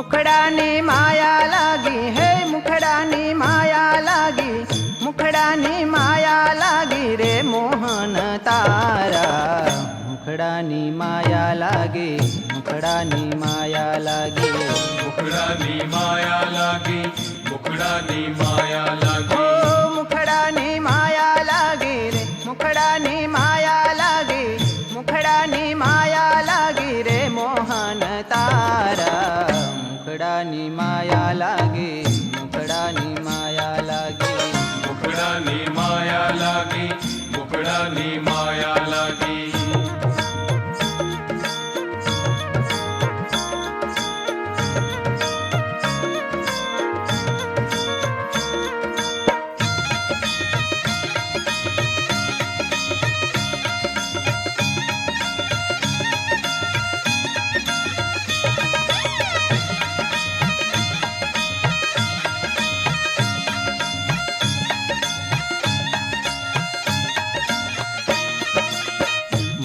मुखडानी माया लागी हे मुखडानी माया लागी मुखडानी माया लागी रे मोहन तारा मुखडानी माया लागी मुखडानी माया लागी मुखडानी माया लागी मुखडानी माया लागी मुखडानी माया लागी रे मुखडानी माया लागी मुखडानी माया लागी रे मोहन तारा मुखडानी माया लागी मुखडानी माया लागी मुखडानी माया लागी मुखडानी माया लागी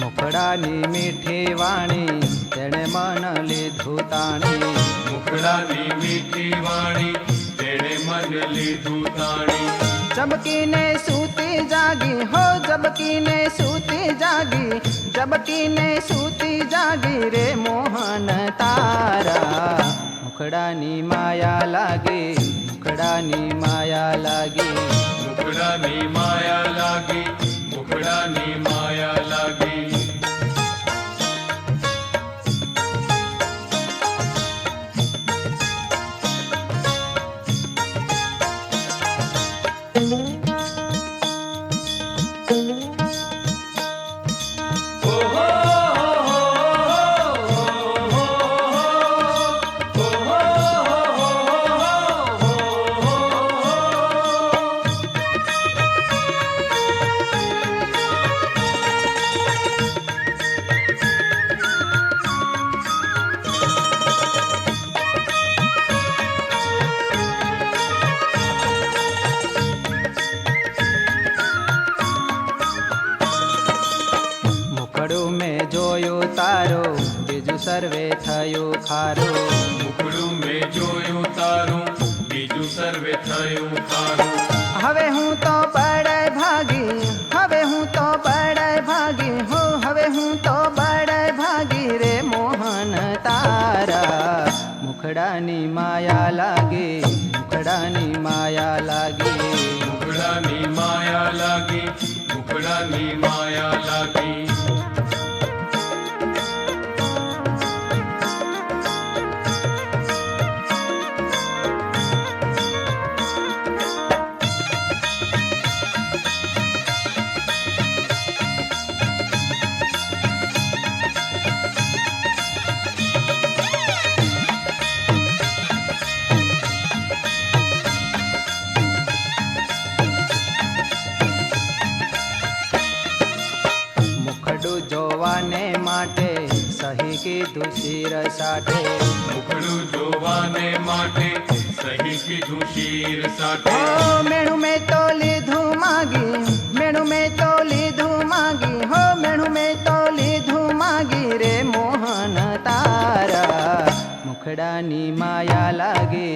मुखडानी मीठी वाणी तेणे मन लीधु ताणी मुखडानी मीठी वाणी तेणे मन लीधु ताणी जबकीने सूती जागी हो जबकीने सूती जागी जबकीने सूती जागी रे मोहन तारा मुखडानी माया लागी मुखडानी माया लागी मुखडानी माया लागी मुखडानी माया लागी मुखडू में जोयो तारो बीजू सर्वे थयो खारो मुखडू में जोयो तारो बीजू सर्वे थयो खारो हवे हूँ तो बड़े भागी हवे हूँ तो बड़े भागी हो हवे हूँ तो बड़े भागी रे मोहन तारा मुखडानी माया लागी मुखडानी माया लागी मुखडानी माया लागी मुखडानी माया लागी मुखडू जोवाने माटे सही कीधु शीर साठे मुखडू जोवाने माटे सही कीधु शीर साठे हो मेणु में तो लीधु मागी मेणु में तो लीधु मागी हो मेणु में तो लीधु मागी रे मोहन तारा मुखडानी माया लागी